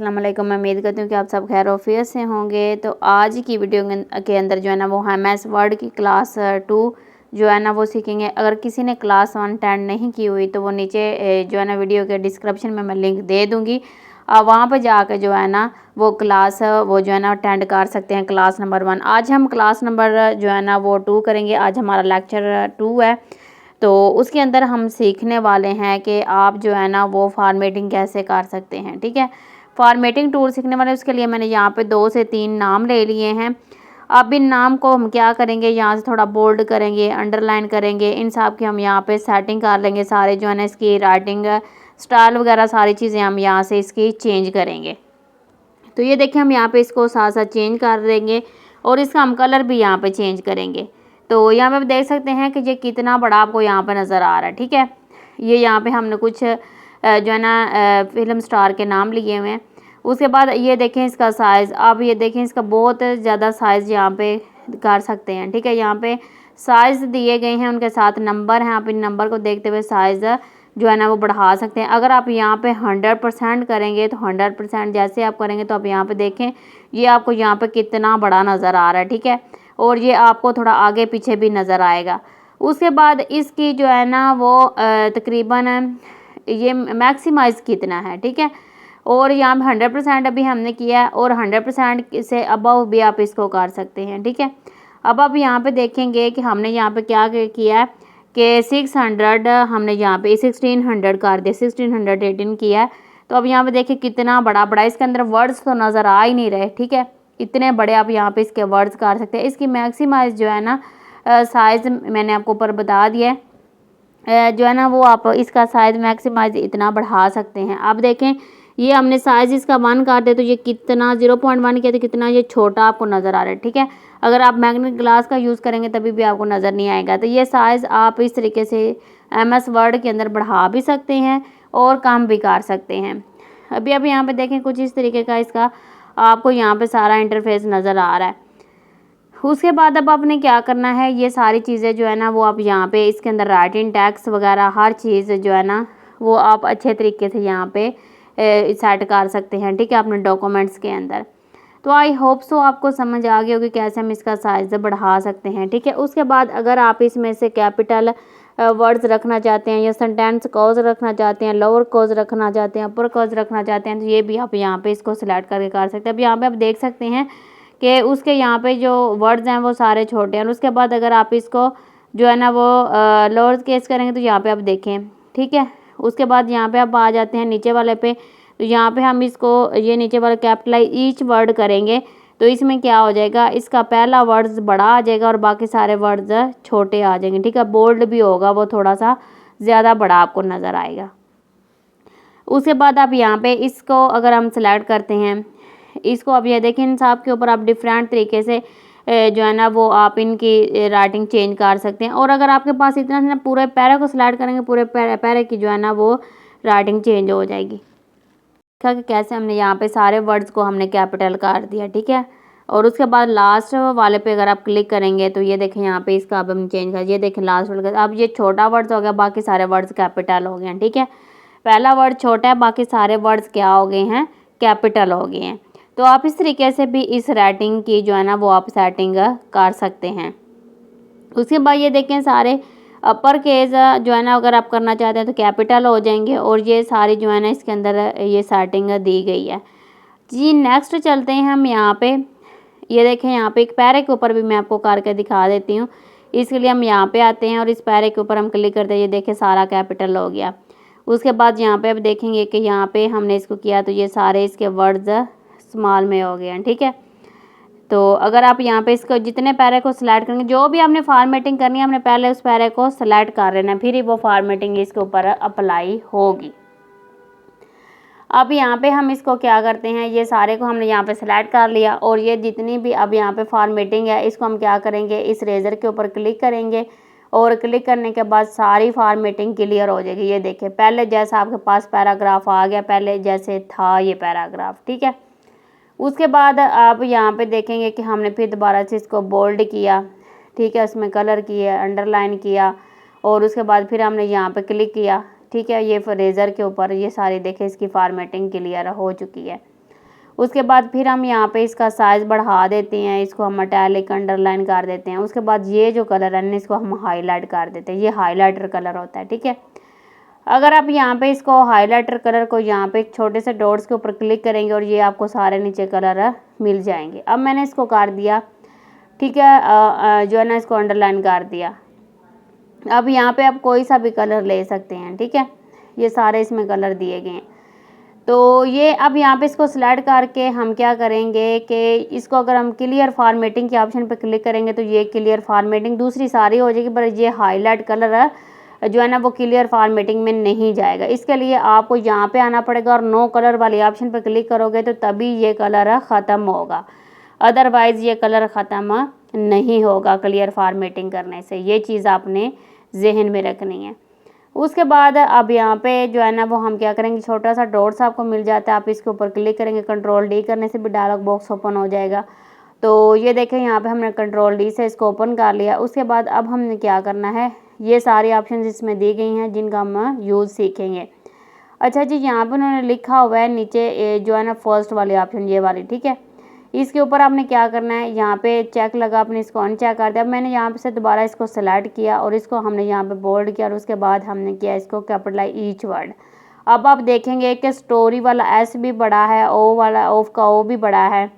अस्सलाम वालेकुम। मैं उम्मीद करती हूँ कि आप सब खैर ऑफियत से होंगे। तो आज की वीडियो के अंदर जो है ना वो हम एस वर्ड की क्लास 2 जो है ना वो सीखेंगे। अगर किसी ने क्लास 1 अटेंड नहीं की हुई तो वो नीचे जो है ना वीडियो के डिस्क्रिप्शन में मैं लिंक दे दूँगी। वहाँ पर जाकर जो है ना वो क्लास वो जो है ना अटेंड कर सकते हैं, क्लास नंबर 1। आज हम क्लास नंबर जो है ना वो 2 करेंगे। आज हमारा लेक्चर 2 है। तो उसके अंदर हम सीखने वाले हैं कि आप जो है ना वो फॉर्मेटिंग कैसे कर सकते हैं। ठीक है, फॉर्मेटिंग टूल सीखने वाले, उसके लिए मैंने यहाँ पे 2 से 3 नाम ले लिए हैं। अब इन नाम को हम क्या करेंगे, यहाँ से थोड़ा बोल्ड करेंगे, अंडरलाइन करेंगे, इन सब की हम यहाँ पे सेटिंग कर लेंगे। सारे जो है ना इसकी राइटिंग स्टाइल वगैरह सारी चीज़ें हम यहाँ से इसकी चेंज करेंगे। तो ये देखिए हम यहाँ पे इसको साथ साथ चेंज कर देंगे और इसका हम कलर भी यहाँ पे चेंज करेंगे। तो यहाँ पे आप देख सकते हैं कि ये कितना बड़ा आपको यहाँ पे नज़र आ रहा है। ठीक है, ये यहाँ पे हमने कुछ जो है ना फिल्म स्टार के नाम लिए हुए हैं। उसके बाद ये देखें इसका साइज़, आप ये देखें इसका बहुत ज़्यादा साइज़ यहाँ पे कर सकते हैं। ठीक है, यहाँ पे साइज़ दिए गए हैं, उनके साथ नंबर हैं। आप इन नंबर को देखते हुए साइज़ जो है ना वो बढ़ा सकते हैं। अगर आप यहाँ पे 100% करेंगे तो 100% जैसे आप करेंगे तो आप यहाँ पे देखें ये आपको यहाँ पे कितना बड़ा नज़र आ रहा है। ठीक है, और ये आपको थोड़ा आगे पीछे भी नज़र आएगा। उसके बाद इसकी जो है ना वो तकरीबन ये मैक्सिमाइज़ कितना है। ठीक है, और यहाँ पे 100% अभी हमने किया है और 100% से अबव भी आप इसको कर सकते हैं। ठीक है, अब आप यहाँ पे देखेंगे कि हमने यहाँ पे क्या किया है कि 600 हमने यहाँ पे 1600 कर दिया, 1618 किया है। तो अब यहाँ पे देखिए कितना बड़ा बड़ा, इसके अंदर वर्ड्स तो नज़र आ ही नहीं रहे। ठीक है, इतने बड़े आप यहाँ पे इसके वर्ड्स कर सकते हैं। इसकी मैक्सिमाइज जो है ना साइज़ मैंने आपको ऊपर बता दिया है। जो है ना वो आप इसका साइज़ मैक्सिमाइज इतना बढ़ा सकते हैं। अब देखें ये हमने साइज़ इसका 1 कर दे तो ये कितना 0.1 किया तो कितना ये छोटा आपको नज़र आ रहा है। ठीक है, अगर आप मैग्नेट ग्लास का यूज़ करेंगे तभी भी आपको नज़र नहीं आएगा। तो ये साइज़ आप इस तरीके से MS वर्ड के अंदर बढ़ा भी सकते हैं और कम भी कर सकते हैं। अभी आप यहाँ पे देखें कुछ इस तरीके का इसका आपको यहाँ पे सारा इंटरफेस नज़र आ रहा है। उसके बाद अब आपने क्या करना है, ये सारी चीज़ें जो है ना वो आप यहाँ पे इसके अंदर राइटिंग टैक्स वगैरह हर चीज़ जो है ना वो आप अच्छे तरीके से यहाँ पे सेट कर सकते हैं। ठीक है, अपने डॉक्यूमेंट्स के अंदर। तो आई होप सो आपको समझ आ गई होगी कैसे हम इसका साइज़ बढ़ा सकते हैं। ठीक है, उसके बाद अगर आप इसमें से कैपिटल वर्ड्स रखना चाहते हैं या सेंटेंस कॉज रखना चाहते हैं, लोअर कॉज रखना चाहते हैं, अपर कॉज रखना चाहते हैं, तो ये भी आप यहाँ पे इसको सिलेक्ट करके कर सकते हैं। अब यहाँ पे आप देख सकते हैं कि उसके यहाँ पे जो वर्ड्स हैं वो सारे छोटे हैं। और उसके बाद अगर आप इसको जो है ना वो लोअर केस करेंगे तो यहाँ पे आप देखें। ठीक है, उसके बाद यहाँ पे आप आ जाते हैं नीचे वाले पे। तो यहाँ पे हम इसको ये नीचे वाला कैपिटलाइज ईच वर्ड करेंगे तो इसमें क्या हो जाएगा, इसका पहला वर्ड्स बड़ा आ जाएगा और बाकी सारे वर्ड्स छोटे आ जाएंगे। ठीक है, बोल्ड भी होगा, वो थोड़ा सा ज़्यादा बड़ा आपको नज़र आएगा। उसके बाद आप यहाँ पे इसको अगर हम सेलेक्ट करते हैं इसको, अब ये देखें इन सब के ऊपर आप डिफरेंट तरीके से जो है ना वो आप इनकी राइटिंग चेंज कर सकते हैं। और अगर आपके पास इतना ना पूरे पैरे को सिलेक्ट करेंगे, पूरे पैरे की जो है ना वो राइटिंग चेंज हो जाएगी। देखा कि कैसे हमने यहाँ पे सारे वर्ड्स को हमने कैपिटल कर दिया। ठीक है, और उसके बाद लास्ट वाले पे अगर आप क्लिक करेंगे तो ये देखें यहाँ पे इसका अब हम चेंज कर, ये देखें लास्ट वर्ड, अब ये छोटा वर्ड्स हो गया, बाकी सारे वर्ड्स कैपिटल हो गए हैं। ठीक है, पहला वर्ड छोटा है, बाकी सारे वर्ड्स क्या हो गए हैं, कैपिटल हो गए हैं। तो आप इस तरीके से भी इस राइटिंग की जो है ना वो आप सेटिंग कर सकते हैं। उसके बाद ये देखें सारे अपर केस जो है ना अगर आप करना चाहते हैं तो कैपिटल हो जाएंगे और ये सारी जो है ना इसके अंदर ये सेटिंग दी गई है जी। नेक्स्ट चलते हैं हम यहाँ पे, ये देखें यहाँ पे एक पैरे के ऊपर भी मैं आपको करके दिखा देती हूँ। इसके लिए हम यहाँ पे आते हैं और इस पैरे के ऊपर हम क्लिक करते हैं, ये देखें सारा कैपिटल हो गया। उसके बाद यहाँ पे अब देखेंगे कि यहाँ पे हमने इसको किया तो ये सारे इसके वर्ड्स स्मॉल में हो गए हैं। ठीक है, तो अगर आप यहाँ पे इसको जितने पैरे को सिलेक्ट करेंगे, जो भी आपने फॉर्मेटिंग करनी है हमने पहले उस पैरे को सिलेक्ट कर लेना है, फिर ही वो फॉर्मेटिंग इसके ऊपर अप्लाई होगी। अब यहाँ पे हम इसको क्या करते हैं, ये सारे को हमने यहाँ पे सिलेक्ट कर लिया और ये जितनी भी अब यहाँ पे फॉर्मेटिंग है इसको हम क्या करेंगे, इस रेजर के ऊपर क्लिक करेंगे और क्लिक करने के बाद सारी फॉर्मेटिंग क्लियर हो जाएगी। ये देखिए पहले जैसा आपके पास पैराग्राफ आ गया, पहले जैसे था ये पैराग्राफ। ठीक है, उसके बाद आप यहाँ पे देखेंगे कि हमने फिर दोबारा से इसको बोल्ड किया। ठीक है, उसमें कलर किया, अंडरलाइन किया और उसके बाद फिर हमने यहाँ पे क्लिक किया। ठीक है, ये रेजर के ऊपर ये सारी देखें इसकी फॉर्मेटिंग क्लियर हो चुकी है। उसके बाद फिर हम यहाँ पे इसका साइज़ बढ़ा देते हैं, इसको हम मेटालिक अंडरलाइन कर देते हैं। उसके बाद ये जो कलर है ना इसको हम हाईलाइट कर देते हैं, ये हाईलाइटर कलर होता है, ठीक है। अगर आप यहाँ पे इसको हाईलाइटर कलर को यहाँ पे छोटे से डॉट्स के ऊपर क्लिक करेंगे और ये आपको सारे नीचे कलर मिल जाएंगे। अब मैंने इसको कर दिया, ठीक है, जो है ना इसको अंडरलाइन कर दिया। अब यहाँ पे आप कोई सा भी कलर ले सकते हैं, ठीक है, ये सारे इसमें कलर दिए गए हैं। तो ये अब यहाँ पे इसको सिलेक्ट करके हम क्या करेंगे कि इसको अगर हम क्लियर फॉर्मेटिंग के ऑप्शन पे क्लिक करेंगे तो ये क्लियर फॉर्मेटिंग दूसरी सारी हो जाएगी, पर ये हाईलाइट कलर जो है ना वो क्लियर फॉर्मेटिंग में नहीं जाएगा। इसके लिए आपको यहाँ पे आना पड़ेगा और नो कलर वाले ऑप्शन पे क्लिक करोगे तो तभी ये कलर ख़त्म होगा, अदरवाइज़ ये कलर ख़त्म नहीं होगा क्लियर फॉर्मेटिंग करने से। ये चीज़ आपने जहन में रखनी है। उसके बाद अब यहाँ पे जो है ना वो हम क्या करेंगे, छोटा सा डॉट्स आपको मिल जाता है, आप इसके ऊपर क्लिक करेंगे, कंट्रोल डी करने से भी डायलॉग बॉक्स ओपन हो जाएगा। तो ये देखें यहाँ पे हमने कंट्रोल डी से इसको ओपन कर लिया। उसके बाद अब हमने क्या करना है, ये सारी ऑप्शन इसमें दी गई हैं जिनका हम यूज़ सीखेंगे। अच्छा जी, यहाँ पर उन्होंने लिखा हुआ है नीचे जो है ना फर्स्ट वाली ऑप्शन ये वाली, ठीक है, इसके ऊपर आपने क्या करना है, यहाँ पे चेक लगा, आपने इसको अनचेक कर दिया। अब मैंने यहाँ पे से दोबारा इसको सेलेक्ट किया और इसको हमने यहाँ पे बोल्ड किया और उसके बाद हमने किया इसको कैपिटलाइज ईच वर्ड। अब आप देखेंगे कि स्टोरी वाला एस भी बड़ा है, ओ वाला ऑफ का ओ भी बड़ा है।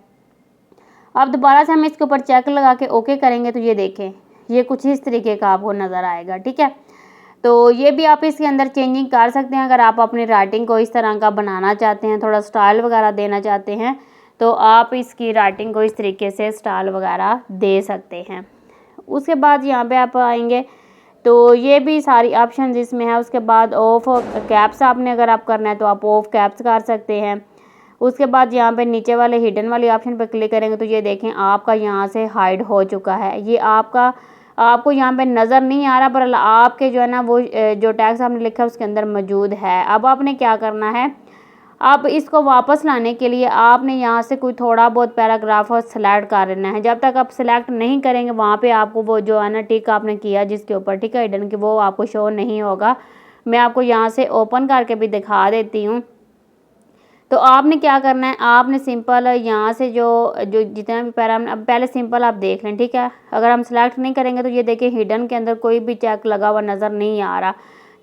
अब दोबारा से हम इसके ऊपर चेक लगा के ओके करेंगे तो ये देखें, ये कुछ इस तरीके का आपको नज़र आएगा, ठीक है। तो ये भी आप इसके अंदर चेंजिंग कर सकते हैं। अगर आप अपनी राइटिंग को इस तरह का बनाना चाहते हैं, थोड़ा स्टाइल वगैरह देना चाहते हैं, तो आप इसकी राइटिंग को इस तरीके से स्टाइल वगैरह दे सकते हैं। उसके बाद यहाँ पे आप आएंगे तो ये भी सारी ऑप्शन इसमें है। उसके बाद ऑफ कैप्स आपने अगर आप करना है तो आप ऑफ कैप्स कर सकते हैं। उसके बाद यहाँ पे नीचे वाले हिडन वाले ऑप्शन पर क्लिक करेंगे तो ये देखें आपका यहाँ से हाइड हो चुका है। ये आपको यहाँ पे नज़र नहीं आ रहा, पर आपके जो है ना वो जो टैक्स आपने लिखा है उसके अंदर मौजूद है। अब आपने क्या करना है, अब इसको वापस लाने के लिए आपने यहाँ से कोई थोड़ा बहुत पैराग्राफ सेलेक्ट कर लेना है। जब तक आप सेलेक्ट नहीं करेंगे वहाँ पे आपको वो जो है ना टिक आपने किया जिसके ऊपर, ठीक है, हिडन की, वो आपको शो नहीं होगा। मैं आपको यहाँ से ओपन करके भी दिखा देती हूँ। तो आपने क्या करना है, आपने सिंपल यहाँ से जो जितना भी पैरा, अब पहले सिंपल आप देख लें, ठीक है। अगर हम सेलेक्ट नहीं करेंगे तो ये देखिए हिडन के अंदर कोई भी चेक लगा हुआ नज़र नहीं आ रहा।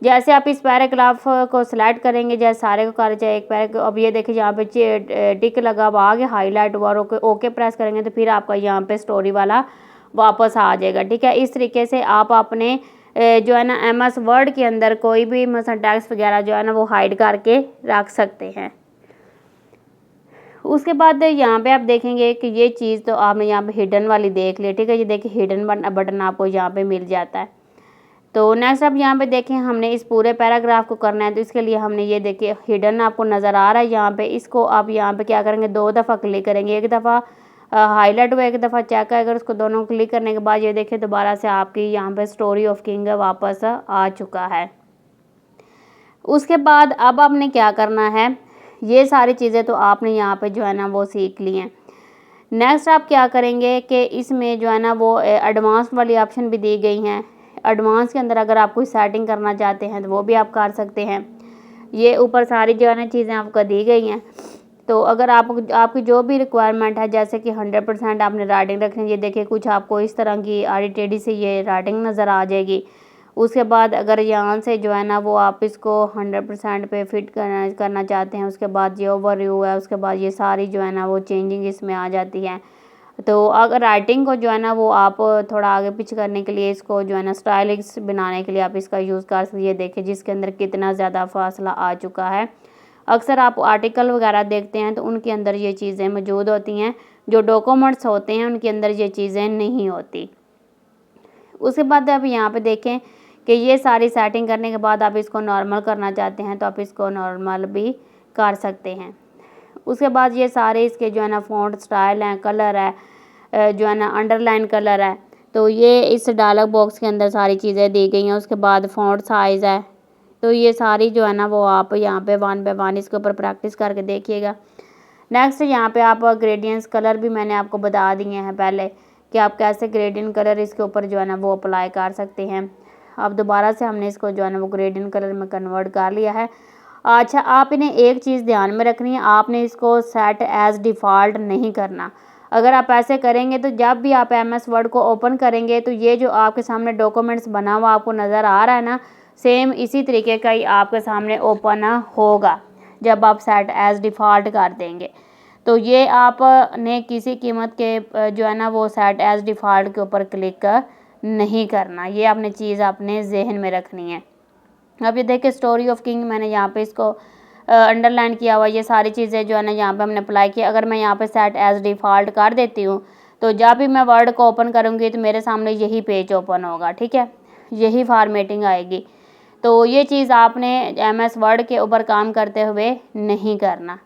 जैसे आप इस पैराग्राफ को सिलेक्ट करेंगे, जैसे सारे को कर चाहे एक पैराग्राफ, अब ये देखिए यहाँ पे टिक लगा हुआ आगे हाईलाइट हुआ, ओके प्रेस करेंगे तो फिर आपका यहाँ पे स्टोरी वाला वापस आ जाएगा, ठीक है। इस तरीके से आप अपने जो है ना MS वर्ड के अंदर कोई भी मतलब टेक्स्ट वगैरह जो है ना वो हाइड करके रख सकते हैं। उसके बाद यहाँ पे आप देखेंगे कि ये चीज़ तो आपने यहाँ पे हिडन वाली देख ली, ठीक है। ये देखिए हिडन बटन आपको यहाँ पे मिल जाता है। तो नेक्स्ट अब यहाँ पे देखें हमने इस पूरे पैराग्राफ को करना है, तो इसके लिए हमने ये देखिए हिडन आपको नज़र आ रहा है यहाँ पे, इसको आप यहाँ पे क्या करेंगे, 2 दफ़ा क्लिक करेंगे, एक दफ़ा हाईलाइट हुआ, एक दफ़ा चेक आएगा। उसको दोनों क्लिक करने के बाद ये देखिए दोबारा से आपकी यहाँ पे स्टोरी ऑफ किंग वापस आ चुका है। उसके बाद अब आपने क्या करना है, ये सारी चीज़ें तो आपने यहाँ पे जो है ना वो सीख ली हैं। नेक्स्ट आप क्या करेंगे कि इसमें जो है ना वो एडवांस वाली ऑप्शन भी दी गई हैं। एडवांस के अंदर अगर आप कोई सेटिंग करना चाहते हैं तो वो भी आप कर सकते हैं। ये ऊपर सारी जो है ना चीज़ें आपको दी गई हैं। तो अगर आपकी जो भी रिक्वायरमेंट है, जैसे कि 100% आपने राइटिंग रखनी है, ये देखिए कुछ आपको इस तरह की आड़ी टेढ़ी से ये राइटिंग नज़र आ जाएगी। उसके बाद अगर यहाँ से जो है ना वो आप इसको 100% पे फिट करना चाहते हैं, उसके बाद ये ओवरव्यू है, उसके बाद ये सारी जो है ना वो चेंजिंग इसमें आ जाती है। तो अगर राइटिंग को जो है ना वो आप थोड़ा आगे पीछे करने के लिए, इसको जो है ना स्टाइलिश बनाने के लिए आप इसका यूज़ कर सकते हैं। ये देखिए जिसके अंदर कितना ज़्यादा फासला आ चुका है। अक्सर आप आर्टिकल वगैरह देखते हैं तो उनके अंदर ये चीज़ें मौजूद होती हैं, जो डॉक्यूमेंट्स होते हैं उनके अंदर ये चीज़ें नहीं होती। उसके बाद आप यहाँ पे देखें कि ये सारी सेटिंग करने के बाद आप इसको नॉर्मल करना चाहते हैं तो आप इसको नॉर्मल भी कर सकते हैं। उसके बाद ये सारे इसके जो है ना फ़ॉन्ट स्टाइल हैं, कलर है, जो है ना अंडरलाइन कलर है, तो ये इस डायलॉग बॉक्स के अंदर सारी चीज़ें दी गई हैं। उसके बाद फ़ॉन्ट साइज़ है, तो ये सारी जो है ना वो आप यहाँ पे 1 बाय 1 इसके ऊपर प्रैक्टिस करके देखिएगा। नेक्स्ट यहाँ पे आप ग्रेडियंट्स कलर भी मैंने आपको बता दिए हैं पहले कि आप कैसे ग्रेडियंट कलर इसके ऊपर जो है ना वो अप्लाई कर सकते हैं। अब दोबारा से हमने इसको जो है ना वो ग्रेडियंट कलर में कन्वर्ट कर लिया है। अच्छा, आपने एक चीज़ ध्यान में रखनी है, आपने इसको सेट एज़ डिफ़ॉल्ट नहीं करना। अगर आप ऐसे करेंगे तो जब भी आप एमएस वर्ड को ओपन करेंगे तो ये जो आपके सामने डॉक्यूमेंट्स बना हुआ आपको नज़र आ रहा है ना, सेम इसी तरीके का ही आपके सामने ओपन होगा जब आप सेट एज़ डिफ़ॉल्ट कर देंगे। तो ये आपने किसी कीमत के जो है ना वो सेट एज़ डिफ़ॉल्ट के ऊपर क्लिक नहीं करना। ये आपने चीज़ अपने ज़हन में रखनी है। अब ये देखिए स्टोरी ऑफ किंग, मैंने यहाँ पे इसको अंडरलाइन किया हुआ। ये सारी चीज़ें जो है ना यहाँ पे हमने अप्लाई किया। अगर मैं यहाँ पे सेट एज़ डिफ़ॉल्ट कर देती हूँ तो जब भी मैं वर्ड को ओपन करूँगी तो मेरे सामने यही पेज ओपन होगा, ठीक है, यही फॉर्मेटिंग आएगी। तो ये चीज़ आपने एमएस वर्ड के ऊपर काम करते हुए नहीं करना।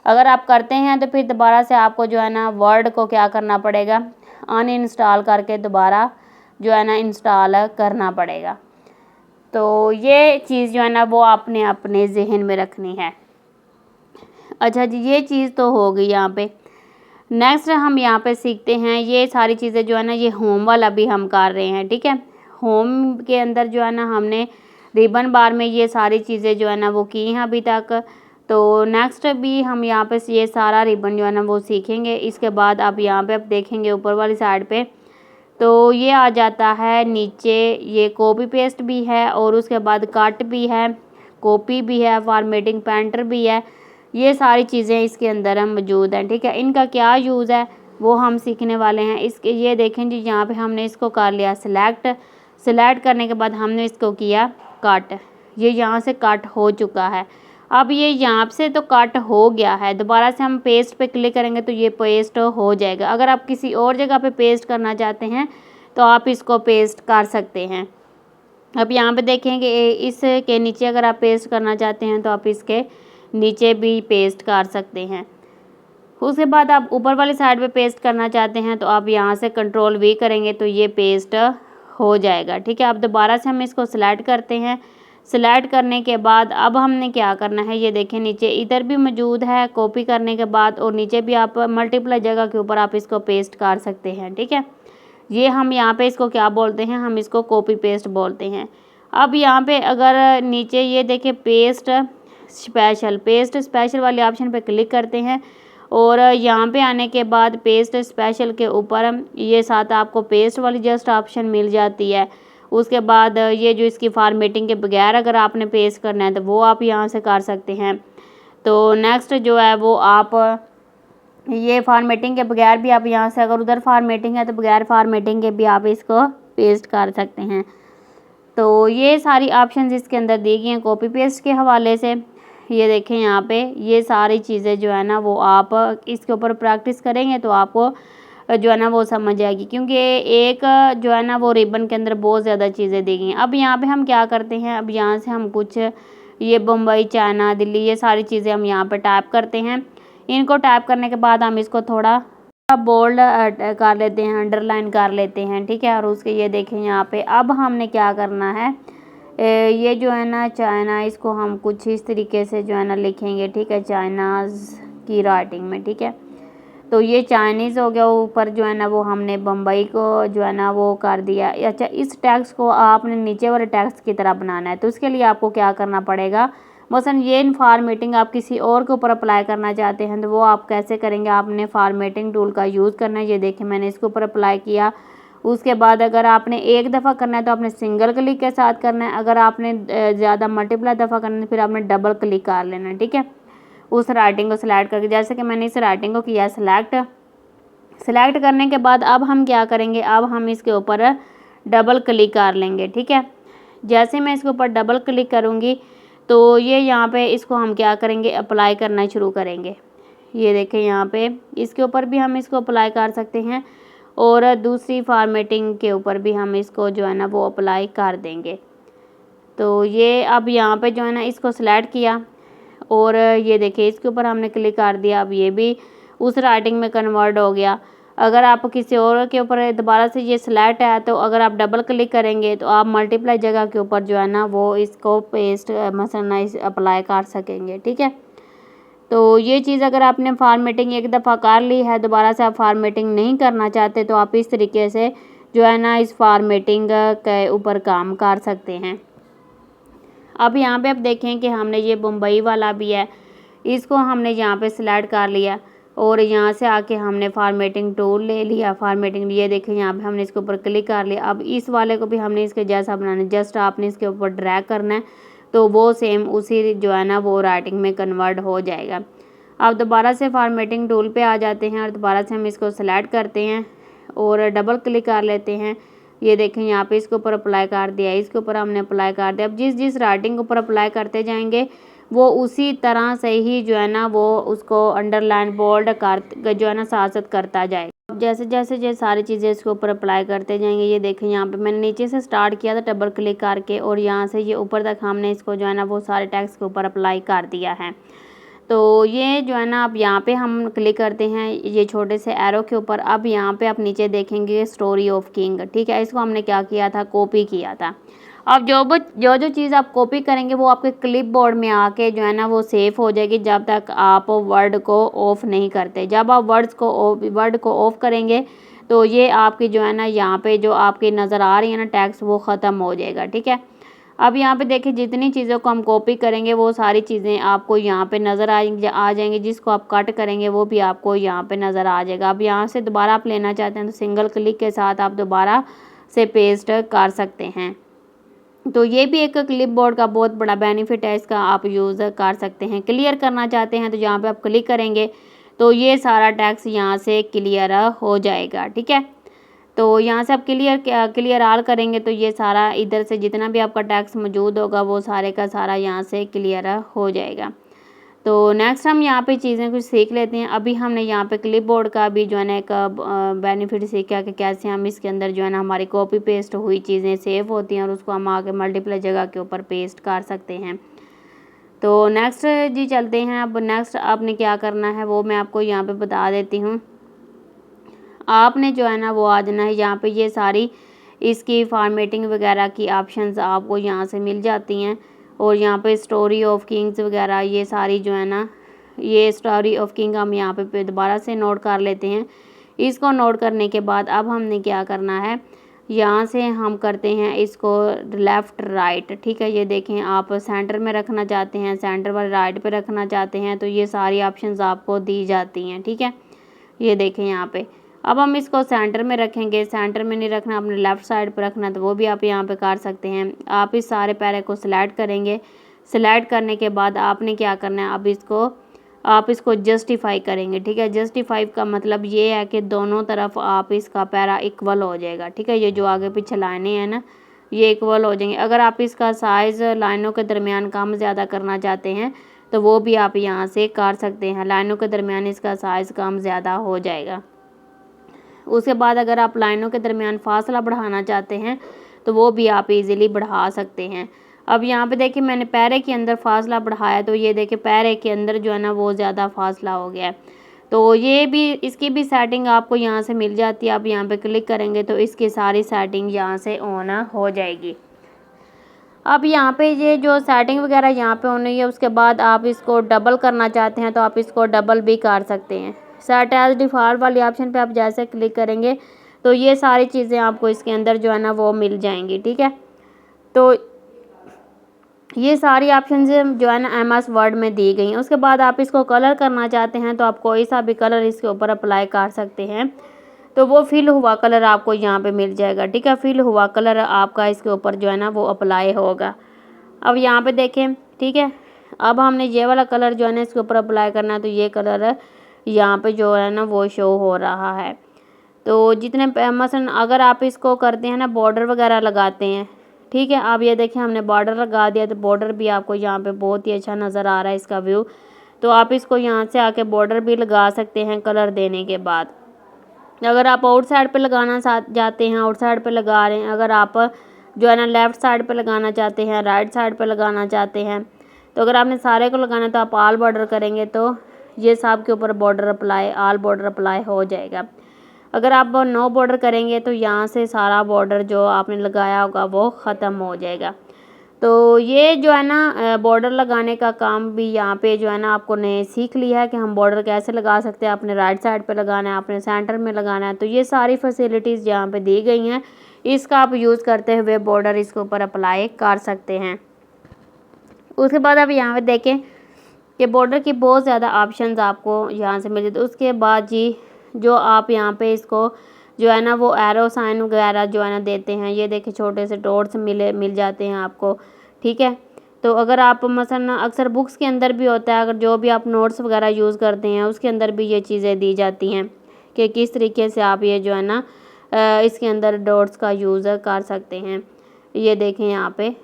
अगर आप करते हैं तो फिर दोबारा से आपको जो है ना वर्ड को क्या करना पड़ेगा, अनइंस्टॉल करके दोबारा जो है ना इंस्टॉल करना पड़ेगा। तो ये चीज़ जो है ना वो आपने अपने जहन में रखनी है। अच्छा जी, ये चीज़ तो हो गई यहाँ पे। नेक्स्ट हम यहाँ पे सीखते हैं, ये सारी चीज़ें जो है ना ये होम वाला भी हम कर रहे हैं, ठीक है। होम के अंदर जो है ना हमने रिबन बार में ये सारी चीज़ें जो है ना वो की हैं अभी तक। तो नेक्स्ट भी हम यहाँ पे ये सारा रिबन जो है ना वो सीखेंगे। इसके बाद आप यहाँ पे आप देखेंगे ऊपर वाली साइड पे तो ये आ जाता है नीचे, ये कॉपी पेस्ट भी है और उसके बाद कट भी है, कॉपी भी है, फॉर्मेटिंग पेंटर भी है। ये सारी चीज़ें इसके अंदर मौजूद हैं, ठीक है। इनका क्या यूज़ है वो हम सीखने वाले हैं। इसके ये देखें जी, यहाँ पे हमने इसको कर लिया सेलेक्ट करने के बाद हमने इसको किया कट। ये यहाँ से कट हो चुका है। अब ये यहाँ से तो कट हो गया है, दोबारा से हम पेस्ट पे क्लिक करेंगे तो ये पेस्ट हो जाएगा। अगर आप किसी और जगह पे पेस्ट करना चाहते हैं तो आप इसको पेस्ट कर सकते हैं। अब यहाँ पे देखेंगे इसके नीचे अगर आप पेस्ट करना चाहते हैं तो आप इसके नीचे भी पेस्ट कर सकते हैं। उसके बाद आप ऊपर वाली साइड पे पेस्ट करना चाहते हैं तो आप यहाँ से कंट्रोल वी करेंगे तो ये पेस्ट हो जाएगा, ठीक है। अब दोबारा से हम इसको सिलेक्ट करते हैं। सिलेक्ट करने के बाद अब हमने क्या करना है, ये देखें नीचे इधर भी मौजूद है कॉपी करने के बाद, और नीचे भी आप मल्टीप्लाई जगह के ऊपर आप इसको पेस्ट कर सकते हैं, ठीक है। ये हम यहाँ पे इसको क्या बोलते हैं, हम इसको कॉपी पेस्ट बोलते हैं। अब यहाँ पे अगर नीचे ये देखें पेस्ट स्पेशल वाले ऑप्शन पे क्लिक करते हैं और यहाँ पे आने के बाद पेस्ट स्पेशल के ऊपर ये साथ आपको पेस्ट वाली जस्ट ऑप्शन मिल जाती है। उसके बाद ये जो इसकी फॉर्मेटिंग के बगैर अगर आपने पेस्ट करना है तो वो आप यहाँ से कर सकते हैं। तो नेक्स्ट जो है वो आप ये फॉर्मेटिंग के बगैर भी आप यहाँ से, अगर उधर फॉर्मेटिंग है तो बगैर फॉर्मेटिंग के भी आप इसको पेस्ट कर सकते हैं। तो ये सारी ऑप्शंस इसके अंदर दी गई हैं कॉपी पेस्ट के हवाले से। ये देखें यहाँ पे ये सारी चीज़ें जो है ना वो आप इसके ऊपर प्रैक्टिस करेंगे तो आपको जो है ना वो समझ आएगी, क्योंकि एक जो है ना वो रिबन के अंदर बहुत ज़्यादा चीज़ें दी गई हैं। अब यहाँ पे हम क्या करते हैं, अब यहाँ से हम कुछ ये बम्बई, चाइना, दिल्ली, ये सारी चीज़ें हम यहाँ पे टाइप करते हैं। इनको टाइप करने के बाद हम इसको थोड़ा बोल्ड कर लेते हैं, अंडरलाइन कर लेते हैं, ठीक है। और उसके ये देखें यहाँ पे अब हमने क्या करना है, ये जो है ना चाइना, इसको हम कुछ इस तरीके से जो है ना लिखेंगे, ठीक है, चाइनाज़ की राइटिंग में, ठीक है। तो ये चाइनीज़ हो गया, ऊपर जो है ना वो हमने बम्बई को जो है ना वो कर दिया। अच्छा, इस टैक्स को आपने नीचे वाले टैक्स की तरह बनाना है तो उसके लिए आपको क्या करना पड़ेगा, मसलन ये फॉर्मेटिंग आप किसी और के ऊपर अप्लाई करना चाहते हैं तो वो आप कैसे करेंगे, आपने फॉर्मेटिंग टूल का यूज़ करना है। ये देखें मैंने इसके ऊपर अप्लाई किया। उसके बाद अगर आपने एक दफ़ा करना है तो आपने सिंगल क्लिक के साथ करना है, अगर आपने ज़्यादा मल्टीप्लाई दफ़ा करना है फिर आपने डबल क्लिक कर लेना है, ठीक है, उस राइटिंग को सिलेक्ट करके। जैसे कि मैंने इस राइटिंग को किया सिलेक्ट करने के बाद अब हम क्या करेंगे, अब हम इसके ऊपर डबल क्लिक कर लेंगे, ठीक है। जैसे मैं इसके ऊपर डबल क्लिक करूँगी तो ये यहाँ पे इसको हम क्या करेंगे, अप्लाई करना शुरू करेंगे। ये देखें यहाँ पे इसके ऊपर भी हम इसको अप्लाई कर सकते हैं और दूसरी फॉर्मेटिंग के ऊपर भी हम इसको जो है ना वो अप्लाई कर देंगे। तो ये अब यहाँ पे जो है ना इसको सिलेक्ट किया और ये देखिए इसके ऊपर हमने क्लिक कर दिया। अब ये भी उस राइटिंग में कन्वर्ट हो गया। अगर आप किसी और के ऊपर दोबारा से ये सिलेक्ट है तो अगर आप डबल क्लिक करेंगे तो आप मल्टीप्लाई जगह के ऊपर जो है ना वो इसको पेस्ट मसलन अप्लाई कर सकेंगे, ठीक है। तो ये चीज़ अगर आपने फॉर्मेटिंग एक दफ़ा कर ली है, दोबारा से आप फॉर्मेटिंग नहीं करना चाहते तो आप इस तरीके से जो है ना इस फॉर्मेटिंग के ऊपर काम कर सकते हैं। अब यहाँ पे आप देखें कि हमने ये मुंबई वाला भी है, इसको हमने यहाँ पे सिलेक्ट कर लिया और यहाँ से आके हमने फॉर्मेटिंग टूल ले लिया। फॉर्मेटिंग ये देखें यहाँ पे हमने इसके ऊपर क्लिक कर लिया। अब इस वाले को भी हमने इसके जैसा बनाना है, जस्ट आपने इसके ऊपर ड्रैग करना है तो वो सेम उसी जो है ना वो राइटिंग में कन्वर्ट हो जाएगा। अब दोबारा से फॉर्मेटिंग टूल पे आ जाते हैं और दोबारा से हम इसको सेलेक्ट करते हैं और डबल क्लिक कर लेते हैं। ये देखें यहाँ पे इसके ऊपर अप्लाई कर दिया, इसके ऊपर हमने अप्लाई कर दिया। अब जिस जिस राइटिंग के ऊपर अप्लाई करते जाएंगे वो उसी तरह से ही जो है ना वो उसको अंडरलाइन बोल्ड कर जो है ना साथ साथ करता जाएगा। अब जैसे जैसे ये सारी चीज़ें इसके ऊपर अप्लाई करते जाएंगे, ये देखें यहाँ पे मैंने नीचे से स्टार्ट किया था डबल क्लिक करके और यहाँ से ये ऊपर तक हमने इसको जो है ना वो सारे टेक्स्ट के ऊपर अप्लाई कर दिया है। तो ये जो है ना अब यहाँ पे हम क्लिक करते हैं ये छोटे से एरो के ऊपर। अब यहाँ पे आप नीचे देखेंगे स्टोरी ऑफ किंग, ठीक है, इसको हमने क्या किया था, कॉपी किया था। अब जो चीज़ आप कॉपी करेंगे वो आपके क्लिपबोर्ड में आके जो है ना वो सेव हो जाएगी जब तक आप वर्ड को ऑफ नहीं करते। जब आप वर्ड को ऑफ करेंगे तो ये आपकी जो है ना यहाँ पे जो आपकी नज़र आ रही है ना टैक्स वो ख़त्म हो जाएगा, ठीक है। अब यहाँ पे देखिए जितनी चीज़ों को हम कॉपी करेंगे वो सारी चीज़ें आपको यहाँ पे नज़र आ जाएंगी। जिसको आप कट करेंगे वो भी आपको यहाँ पे नज़र आ जाएगा। अब यहाँ से दोबारा आप लेना चाहते हैं तो सिंगल क्लिक के साथ आप दोबारा से पेस्ट कर सकते हैं। तो ये भी एक क्लिपबोर्ड का बहुत बड़ा बेनिफिट है, इसका आप यूज़ कर सकते हैं। क्लियर करना चाहते हैं तो यहाँ पे आप क्लिक करेंगे तो ये सारा टेक्स्ट यहाँ से क्लियर हो जाएगा, ठीक है। तो यहाँ से आप क्लियर ऑल करेंगे तो ये सारा इधर से जितना भी आपका टेक्स्ट मौजूद होगा वो सारे का सारा यहाँ से क्लियर हो जाएगा। तो नेक्स्ट हम यहाँ पे चीज़ें कुछ सीख लेते हैं। अभी हमने यहाँ पे क्लिपबोर्ड का भी जो है ना एक बेनिफिट सीखा कि कैसे हम इसके अंदर जो है ना हमारी कॉपी पेस्ट हुई चीज़ें सेव होती हैं और उसको हम आगे मल्टीपल जगह के ऊपर पेस्ट कर सकते हैं। तो नेक्स्ट जी चलते हैं। अब नेक्स्ट आपने क्या करना है वो मैं आपको यहाँ पे बता देती हूँ। आपने जो है ना वो आ जाना है यहाँ पे, ये सारी इसकी फॉर्मेटिंग वगैरह की ऑप्शंस आपको यहाँ से मिल जाती हैं और यहाँ पे स्टोरी ऑफ किंग्स वगैरह ये सारी जो है ना ये स्टोरी ऑफ किंग हम यहाँ पे दोबारा से नोट कर लेते हैं। इसको नोट करने के बाद अब हमने क्या करना है, यहाँ से हम करते हैं इसको लेफ़्ट राइट, ठीक है। ये देखें आप सेंटर में रखना चाहते हैं, सेंटर वाले राइट पे रखना चाहते हैं तो ये सारी ऑप्शंस आपको दी जाती हैं, ठीक है। ये देखें यहाँ पे अब हम इसको सेंटर में रखेंगे, सेंटर में नहीं रखना अपने लेफ़्ट साइड पर रखना तो वो भी आप यहाँ पे कर सकते हैं। आप इस सारे पैरे को सिलेक्ट करेंगे, सिलेक्ट करने के बाद आपने क्या करना है, अब आप इसको जस्टिफाई करेंगे, ठीक है। जस्टिफाई का मतलब ये है कि दोनों तरफ आप इसका पैरा इक्वल हो जाएगा, ठीक है। ये जो आगे पीछे लाइनें हैं ना ये इक्वल हो जाएंगे। अगर आप इसका साइज़ लाइनों के दरमियान कम ज़्यादा करना चाहते हैं तो वो भी आप यहाँ से कर सकते हैं, लाइनों के दरमियान इसका साइज़ कम ज़्यादा हो जाएगा। उसके बाद अगर आप लाइनों के दरमियान फासला बढ़ाना चाहते हैं तो वो भी आप इजीली बढ़ा सकते हैं। अब यहाँ पे देखिए मैंने पैरे के अंदर फासला बढ़ाया तो ये देखिए पैरे के अंदर जो है ना वो ज़्यादा फासला हो गया है। तो ये भी इसकी भी सेटिंग आपको यहाँ से मिल जाती है। आप यहाँ पे क्लिक करेंगे तो इसकी सारी सेटिंग यहाँ से ऑन हो जाएगी। अब यहाँ पे ये जो सेटिंग वगैरह यहाँ पे होनी है उसके बाद आप इसको डबल करना चाहते हैं तो आप इसको डबल भी कर सकते हैं। सेट एज डिफ़ॉल्ट वाली ऑप्शन पे आप जैसे क्लिक करेंगे तो ये सारी चीज़ें आपको इसके अंदर जो है ना वो मिल जाएंगी, ठीक है। तो ये सारी ऑप्शन जो है ना MS वर्ड में दी गई हैं। उसके बाद आप इसको कलर करना चाहते हैं तो आप कोई सा भी कलर इसके ऊपर अप्लाई कर सकते हैं तो वो फिल हुआ कलर आपको यहाँ पे मिल जाएगा, ठीक है। फिल हुआ कलर आपका इसके ऊपर जो है ना वो अप्लाई होगा। अब यहाँ पे देखें, ठीक है। अब हमने ये वाला कलर जो है ना इसके ऊपर अप्लाई करना है तो ये कलर यहाँ पे जो है ना वो शो हो रहा है। तो जितने मसलन अगर आप इसको करते हैं ना बॉर्डर वगैरह लगाते हैं, ठीक है। अब ये देखें हमने बॉर्डर लगा दिया तो बॉर्डर भी आपको यहाँ पे बहुत ही अच्छा नज़र आ रहा है इसका व्यू। तो आप इसको यहाँ से आके बॉर्डर भी लगा सकते हैं कलर देने के बाद। अगर आप आउट साइड पे लगाना जाते हैं आउट साइड पे लगा रहे हैं, अगर आप जो है ना लेफ़्ट साइड पे लगाना चाहते हैं राइट साइड पे लगाना चाहते हैं तो अगर आपने सारे को लगाना है तो आप ऑल बॉर्डर करेंगे तो ये सब के ऊपर border apply all border apply हो जाएगा। अगर आप नो बॉर्डर करेंगे तो यहाँ से सारा बॉर्डर जो आपने लगाया होगा वो ख़त्म हो जाएगा। तो ये जो है ना बॉर्डर लगाने का काम भी यहाँ पे जो है ना आपको ने सीख लिया है कि हम बॉर्डर कैसे लगा सकते हैं। आपने राइट साइड पे लगाना है, आपने सेंटर में लगाना है, तो ये सारी फैसिलिटीज़ यहाँ पे दी गई हैं। इसका आप यूज़ करते हुए बॉर्डर इसके ऊपर अप्लाई कर सकते हैं। उसके बाद आप यहाँ पे देखें कि बॉर्डर की बहुत ज़्यादा ऑप्शंस आपको यहाँ से मिल जाते। उसके बाद जी जो आप यहाँ पे इसको जो है ना वो एरो साइन वगैरह जो है ना देते हैं, ये देखिए छोटे से डॉट्स मिल जाते हैं आपको, ठीक है। तो अगर आप मसलन अक्सर बुक्स के अंदर भी होता है, अगर जो भी आप नोट्स वगैरह यूज़ करते हैं उसके अंदर भी ये चीज़ें दी जाती हैं कि किस तरीके से आप ये जो है ना इसके अंदर डॉट्स का यूज़ कर सकते हैं। ये देखें यहाँ पे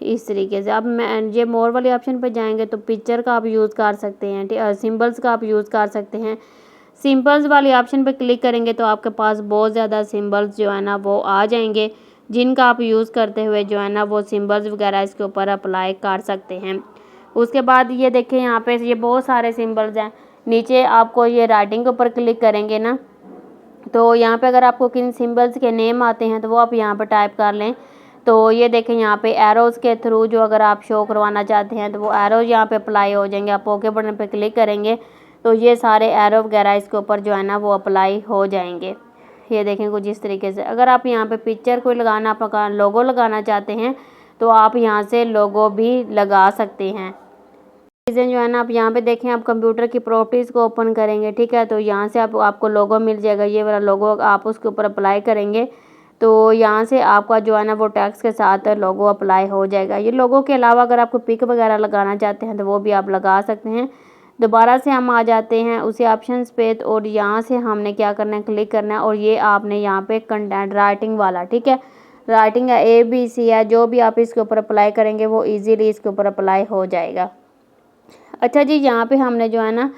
इस तरीके से। अब मैं ये मोर वाले ऑप्शन पे जाएंगे तो पिक्चर का आप यूज़ कर सकते हैं, सिंबल्स का आप यूज़ कर सकते हैं। सिंबल्स वाले ऑप्शन पे क्लिक करेंगे तो आपके पास बहुत ज़्यादा सिंबल्स जो है ना वो आ जाएंगे, जिनका आप यूज़ करते हुए जो है ना वो सिंबल्स वगैरह इसके ऊपर अप्लाई कर सकते हैं। उसके बाद ये देखें यहाँ पे ये बहुत सारे सिंबल्स हैं। नीचे आपको ये राइटिंग के ऊपर क्लिक करेंगे ना तो यहाँ पे अगर आपको किन सिंबल्स के नेम आते हैं तो वो आप यहाँ पर टाइप कर लें। तो ये देखें यहाँ पे एरोज़ के थ्रू जो अगर आप शो करवाना चाहते हैं तो वो एरोज़ यहाँ पे अप्लाई हो जाएंगे। आप ओके बटन पे क्लिक करेंगे तो ये सारे एरो वगैरह इसके ऊपर जो है ना वो अप्लाई हो जाएंगे। ये देखें कुछ इस तरीके से। अगर आप यहाँ पे पिक्चर कोई लगाना, आपका लोगो लगाना चाहते हैं तो आप यहाँ से लोगो भी लगा सकते हैं। चीज़ें जो है ना आप यहाँ पे देखें, आप कंप्यूटर की प्रॉपर्टीज़ को ओपन करेंगे, ठीक है। तो यहाँ से आपको लोगो मिल जाएगा, ये वाला लोगो आप उसके ऊपर अप्लाई करेंगे तो यहाँ से आपका जो है ना वो टेक्स्ट के साथ लोगो अप्लाई हो जाएगा। ये लोगो के अलावा अगर आपको पिक वगैरह लगाना चाहते हैं तो वो भी आप लगा सकते हैं। दोबारा से हम आ जाते हैं उसी ऑप्शंस पे और यहाँ से हमने क्या करना है, क्लिक करना है और ये आपने यहाँ पे कंटेंट राइटिंग वाला, ठीक है, राइटिंग है ABC है, जो भी आप इसके ऊपर अप्लाई करेंगे वो ईजीली इसके ऊपर अप्लाई हो जाएगा। अच्छा जी, यहाँ पे हमने जो है ना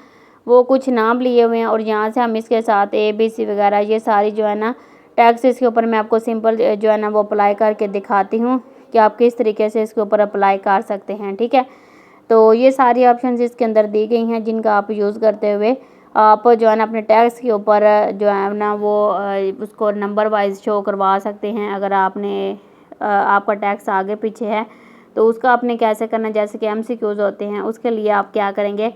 वो कुछ नाम लिए हुए हैं और यहाँ से हम इसके साथ ABC वगैरह ये सारी जो है ना टैक्स इसके ऊपर मैं आपको सिंपल जो है ना वो अप्लाई करके दिखाती हूँ कि आप किस तरीके से इसके ऊपर अप्लाई कर सकते हैं, ठीक है। तो ये सारी ऑप्शंस इसके अंदर दी गई हैं जिनका आप यूज़ करते हुए आप जो है ना अपने टैक्स के ऊपर जो है ना वो उसको नंबर वाइज शो करवा सकते हैं। अगर आपका टैक्स आगे पीछे है तो उसका आपने कैसे करना, जैसे कि MCQs होते हैं, उसके लिए आप क्या करेंगे,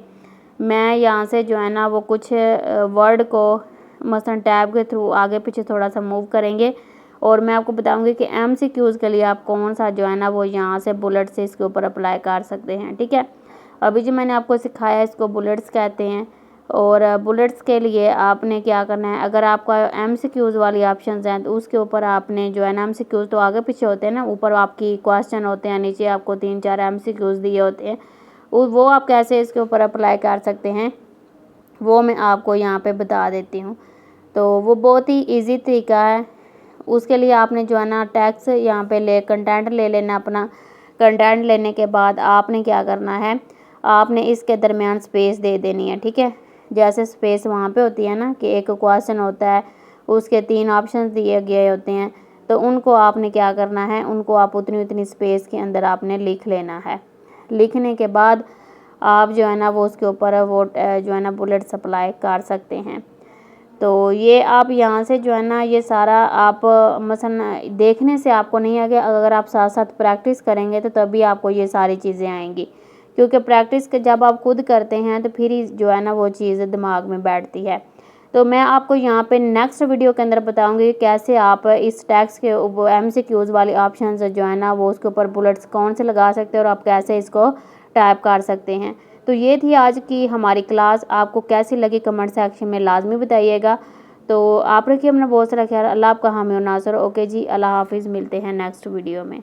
मैं यहाँ से जो है ना वो कुछ वर्ड को मसलन टैब के थ्रू आगे पीछे थोड़ा सा मूव करेंगे और मैं आपको बताऊंगी कि MCQs के लिए आप कौन सा जो है ना वो यहाँ से बुलेट से इसके ऊपर अप्लाई कर सकते हैं, ठीक है। अभी जो मैंने आपको सिखाया इसको बुलेट्स कहते हैं और बुलेट्स के लिए आपने क्या करना है, अगर आपका MCQs वाली ऑप्शंस हैं तो उसके ऊपर आपने जो है ना MCQs तो आगे पीछे होते हैं ना, ऊपर आपकी क्वेश्चन होते हैं, नीचे आपको 3-4 MCQs दिए होते हैं, वो आप कैसे इसके ऊपर अप्लाई कर सकते हैं वो मैं आपको यहाँ पे बता देती हूँ। तो वो बहुत ही इजी तरीका है। उसके लिए आपने जो है ना टैक्स यहाँ पे कंटेंट ले लेना अपना। कंटेंट लेने के बाद आपने क्या करना है, आपने इसके दरमियान स्पेस दे देनी है, ठीक है। जैसे स्पेस वहाँ पे होती है ना कि एक क्वेश्चन होता है, उसके 3 ऑप्शन दिए गए होते हैं, तो उनको आपने क्या करना है, उनको आप उतनी स्पेस के अंदर आपने लिख लेना है। लिखने के बाद आप जो है ना वो उसके ऊपर वो जो है ना बुलेट्स अप्लाई कर सकते हैं। तो ये आप यहाँ से जो है ना ये सारा आप मसलन देखने से आपको नहीं आएगा, अगर आप साथ साथ प्रैक्टिस करेंगे तो तभी आपको ये सारी चीज़ें आएंगी, क्योंकि प्रैक्टिस जब आप खुद करते हैं तो फिर ही जो है ना वो चीज़ दिमाग में बैठती है। तो मैं आपको यहाँ पे नेक्स्ट वीडियो के अंदर बताऊँगी कैसे आप इस टैक्स के MCQs वाले ऑप्शन जो है ना वो उसके ऊपर बुलेट्स कौन से लगा सकते हैं और आप कैसे इसको टाइप कर सकते हैं। तो ये थी आज की हमारी क्लास, आपको कैसी लगी कमेंट सेक्शन में लाजमी बताइएगा। तो आप रखिए अपना बहुत सारा ख्याल। अल्लाह आपका हामी और नासर। ओके जी, अल्लाह हाफिज़, मिलते हैं नेक्स्ट वीडियो में।